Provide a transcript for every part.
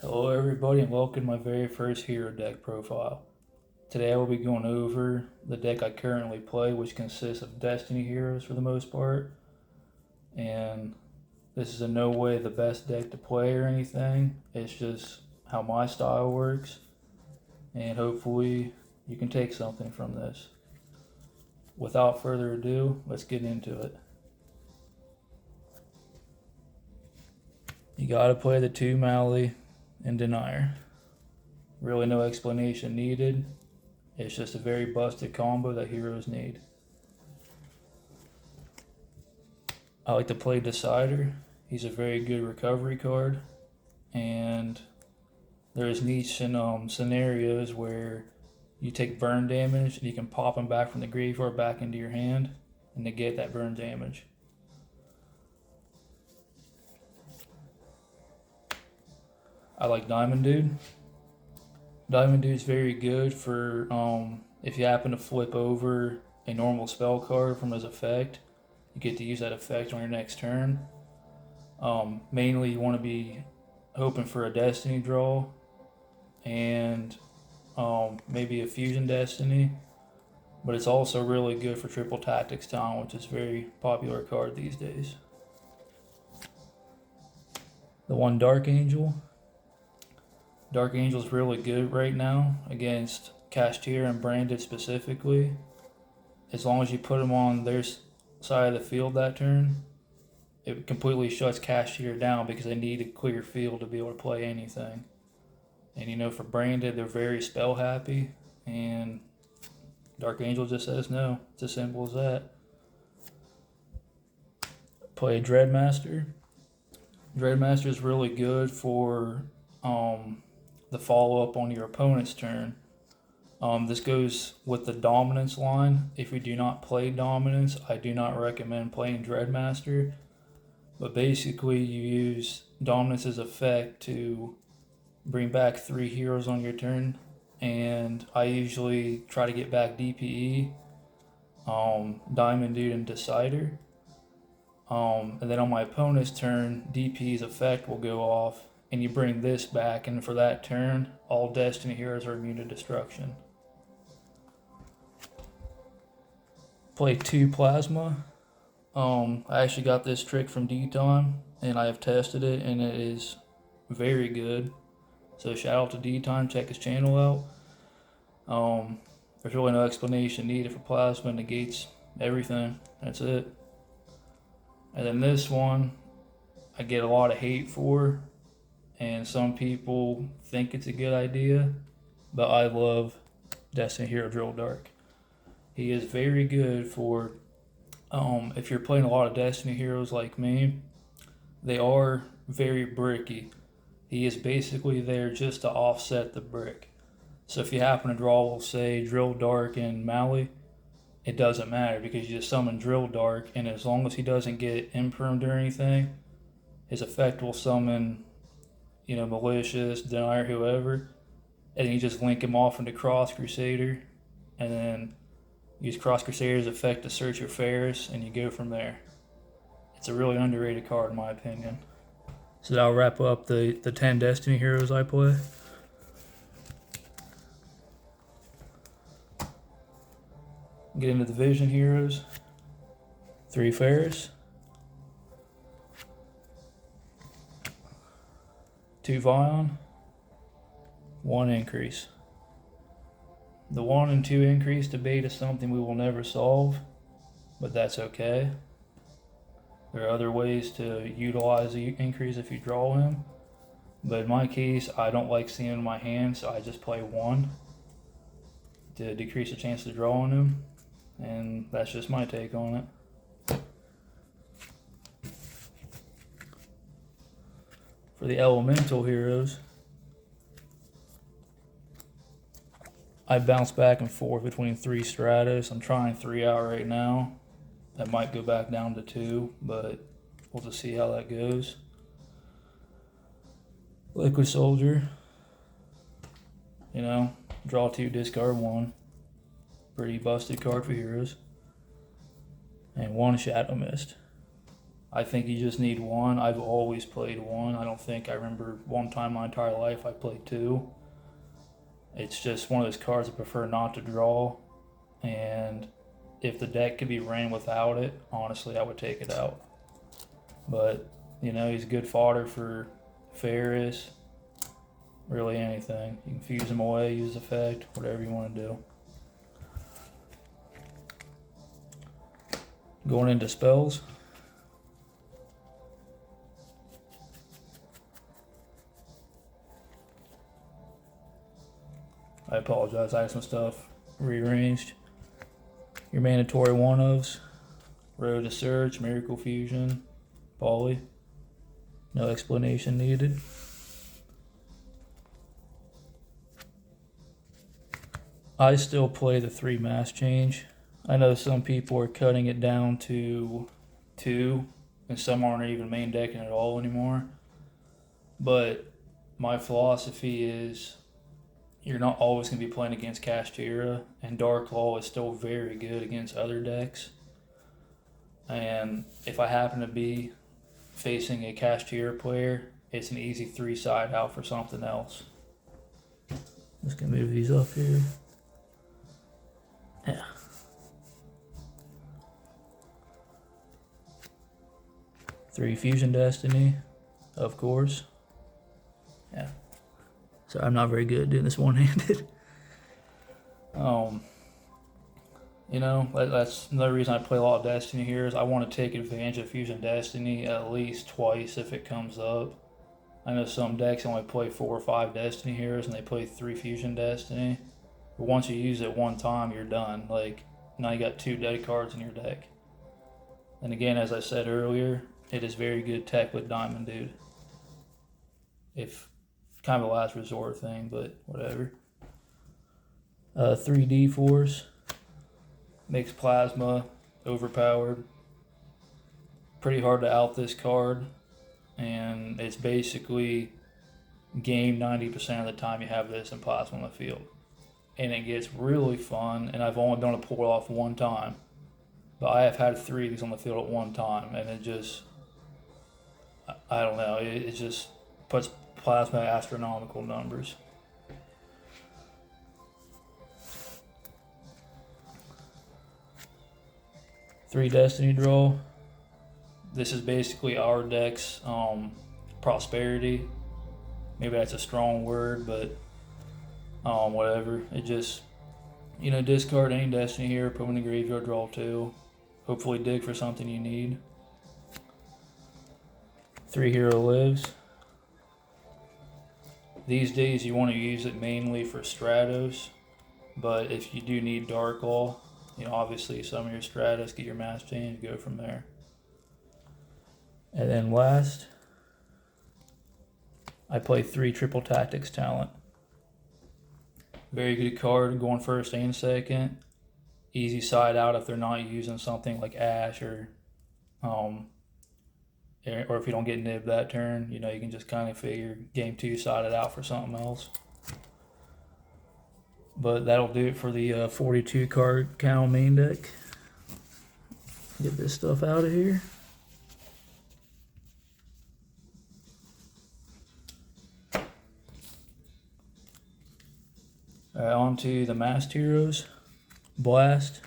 Hello everybody and welcome to my very first hero deck profile. Today I will be going over the deck I currently play, which consists of Destiny heroes for the most part. And this is in no way the best deck to play or anything. It's just how my style works. And hopefully you can take something from this. Without further ado, let's get into it. You gotta play the 2 Mally and Denier. Really no explanation needed. It's just a very busted combo that heroes need. I like to play Decider. He's a very good recovery card, and there's niche scenarios where you take burn damage and you can pop him back from the graveyard back into your hand and negate that burn damage. I like Diamond Dude. Diamond Dude's very good for if you happen to flip over a normal spell card from his effect, you get to use that effect on your next turn. Mainly you want to be hoping for a Destiny draw and maybe a Fusion Destiny, but it's also really good for Triple Tactics Town, which is a very popular card these days. The one Dark Angel. Dark Angel's really good right now against Kashtira and Branded specifically. As long as you put them on their side of the field that turn, it completely shuts Kashtira down because they need a clear field to be able to play anything. And for Branded, they're very spell happy, and Dark Angel just says no. It's as simple as that. Play Dreadmaster. Dreadmaster is really good for the follow up on your opponent's turn. This goes with the Dominance line. If you do not play Dominance, I do not recommend playing Dreadmaster. But basically, you use Dominance's effect to bring back 3 heroes on your turn. And I usually try to get back DPE, Diamond Dude, and Decider. And then on my opponent's turn, DP's effect will go off, and you bring this back, and for that turn, all Destiny heroes are immune to destruction. Play 2 Plasma. I actually got this trick from D-Time, and I have tested it, and it is very good. So shout out to D-Time, check his channel out. There's really no explanation needed for Plasma. It negates everything. That's it. And then this one, I get a lot of hate for, and some people think it's a good idea, but I love Destiny Hero Drill Dark. He is very good for if you're playing a lot of Destiny heroes like me. They are very bricky. He is basically there just to offset the brick. So if you happen to draw, we'll say, Drill Dark and Mally, it doesn't matter because you just summon Drill Dark, and as long as he doesn't get impermed or anything, his effect will summon, Malicious, Denier, whoever, and then you just link him off into Cross Crusader, and then use Cross Crusader's effect to search your Ferris, and you go from there. It's a really underrated card in my opinion. So that'll wrap up the 10 Destiny heroes I play. Get into the Vision heroes. 3 Ferris. 2 Vion. 1 Increase. The 1 and 2 increase debate is something we will never solve, but that's okay. There are other ways to utilize the increase if you draw him, but in my case, I don't like seeing him in my hand, so I just play 1 to decrease the chance of drawing him, and that's just my take on it. For the Elemental heroes, I bounce back and forth between 3 Stratus. I'm trying 3 out right now. That might go back down to 2, but we'll just see how that goes. Liquid Soldier. Draw 2, discard 1. Pretty busted card for heroes. And 1 Shadow Mist. I think you just need one. I've always played one. I don't think I remember one time in my entire life I played two. It's just one of those cards I prefer not to draw, and if the deck could be ran without it, honestly, I would take it out. But, he's good fodder for Ferris, really anything. You can fuse him away, use effect, whatever you want to do. Going into spells. I apologize, I have some stuff rearranged. Your mandatory one-ofs. Road to Search, Miracle Fusion, Poly. No explanation needed. I still play the 3 mass change. I know some people are cutting it down to 2, and some aren't even main decking at all anymore. But my philosophy is you're not always going to be playing against Kashtira, and Dark Law is still very good against other decks. And if I happen to be facing a Kashtira player, it's an easy 3-side out for something else. Just gonna move these up here. Yeah. Three Fusion Destiny, of course. Yeah. So I'm not very good at doing this one-handed. That's another reason I play a lot of Destiny here is I want to take advantage of Fusion Destiny at least twice if it comes up. I know some decks only play 4 or 5 Destiny heroes and they play 3 Fusion Destiny. But once you use it one time, you're done. Now you got 2 dead cards in your deck. And again, as I said earlier, it is very good tech with Diamond Dude. If kind of a last resort thing, but whatever. 3D Force makes Plasma overpowered. Pretty hard to out this card, and it's basically game 90% of the time you have this in Plasma on the field. And it gets really fun, and I've only done a pull off one time, but I have had 3 of these on the field at one time, and it just, I don't know, it just puts Plasma at astronomical numbers. Three Destiny draw. This is basically our deck's prosperity. Maybe that's a strong word, but whatever. It just, discard any Destiny here, put them in the graveyard, draw 2. Hopefully dig for something you need. 3 Hero Lives. These days you want to use it mainly for Stratos, but if you do need Dark Law, obviously some of your Stratos, get your mass change, go from there. And then last, I play 3 Triple Tactics Talent. Very good card going first and second. Easy side out if they're not using something like Ash or if you don't get nibbed that turn, you can just kind of figure game 2 side it out for something else. But that'll do it for the 42 card Cal main deck. Get this stuff out of here. Alright, on to the Masked Heroes. Blast,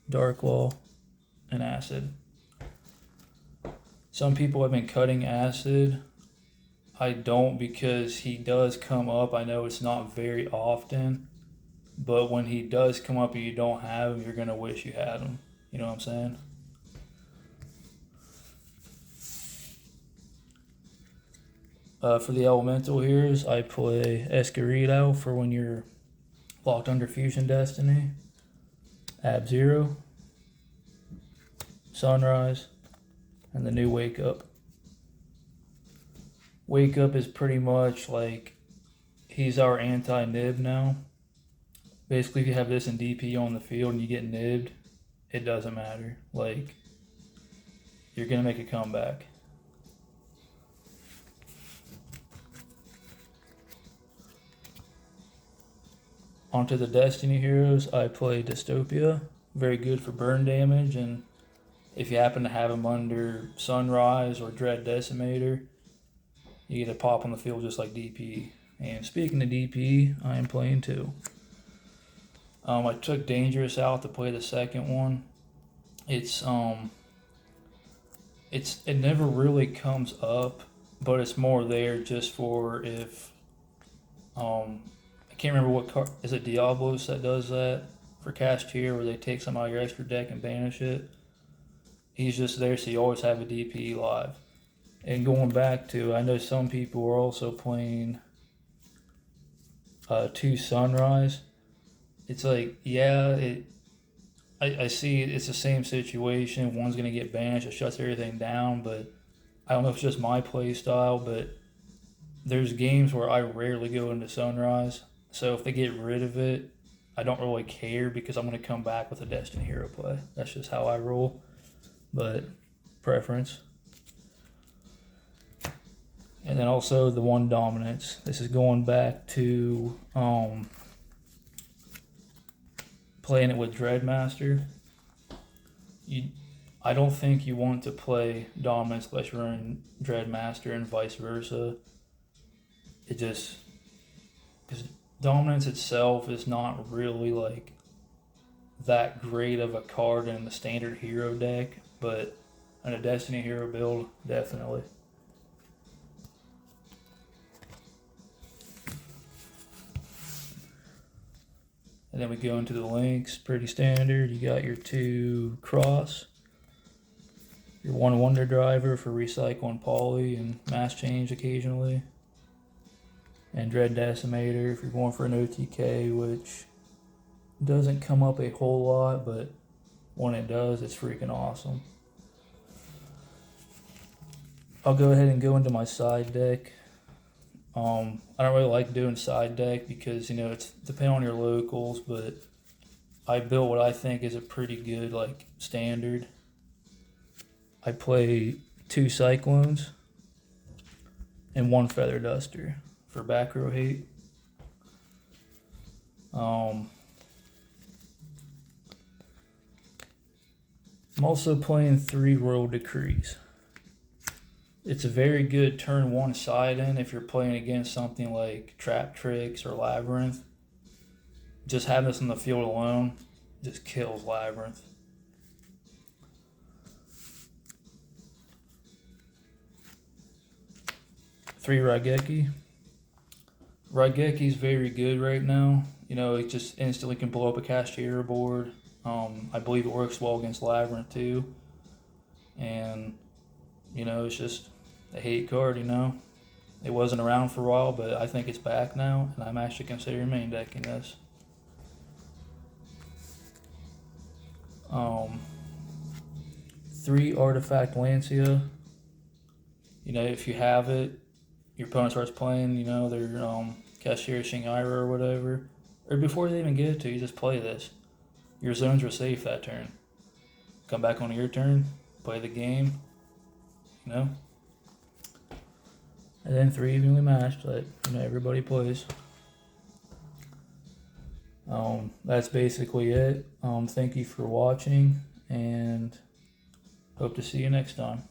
Dark Law, and Acid. Some people have been cutting Acid. I don't, because he does come up. I know it's not very often, but when he does come up and you don't have him, you're going to wish you had him. You know what I'm saying? For the Elemental Heroes, I play Escurito for when you're locked under Fusion Destiny. Ab-Zero, Sunrise, and the new Wake Up. Wake Up is pretty much like, he's our anti-nib now. Basically, if you have this in DP on the field and you get nibbed, it doesn't matter. You're going to make a comeback. Onto the Destiny Heroes, I play Dystopia. Very good for burn damage, and if you happen to have him under Sunrise or Dread Decimator, you get a pop on the field just like DP. And speaking of DP, I am playing too. I took Dangerous out to play the second one. It never really comes up, but it's more there just for if I can't remember what card is it. Diablos that does that for cast here, where they take some out of your extra deck and banish it. He's just there, so you always have a DP live. And going back to, I know some people are also playing 2 Sunrise. It's like, yeah, I see it's the same situation. One's going to get banished, it shuts everything down, but I don't know if it's just my play style, but there's games where I rarely go into Sunrise. So if they get rid of it, I don't really care because I'm going to come back with a Destiny Hero play. That's just how I roll. But preference. And then also the 1 Dominance. This is going back to playing it with Dreadmaster. I don't think you want to play Dominance unless you're in Dreadmaster and vice versa. It just, because Dominance itself is not really like that great of a card in the standard hero deck, but in a Destiny hero build, definitely. And then we go into the links, pretty standard. You got your 2 Cross, your 1 Wonder Driver for recycle and poly and mass change occasionally, and Dread Decimator if you're going for an OTK, which doesn't come up a whole lot, but when it does, it's freaking awesome. I'll go ahead and go into my side deck. I don't really like doing side deck because, it's depending on your locals, but I built what I think is a pretty good, standard. I play 2 Cyclones and 1 Feather Duster for back row hate. I'm also playing 3 Royal Decrees. It's a very good turn 1 side in if you're playing against something like Trap Tricks or Labyrinth. Just having this on the field alone just kills Labyrinth. Three Raigeki. Raigeki's very good right now. It just instantly can blow up a Cashier board. I believe it works well against Labyrinth too. And, it's just a hate card, It wasn't around for a while, but I think it's back now, and I'm actually considering main decking this. 3 Artifact Lancia. If you have it, your opponent starts playing, their Cashier Shingaira or whatever, or before they even get it to you, just play this. Your zones are safe that turn. Come back on your turn, play the game, And then 3 evenly matched, like everybody plays. That's basically it. Thank you for watching, and hope to see you next time.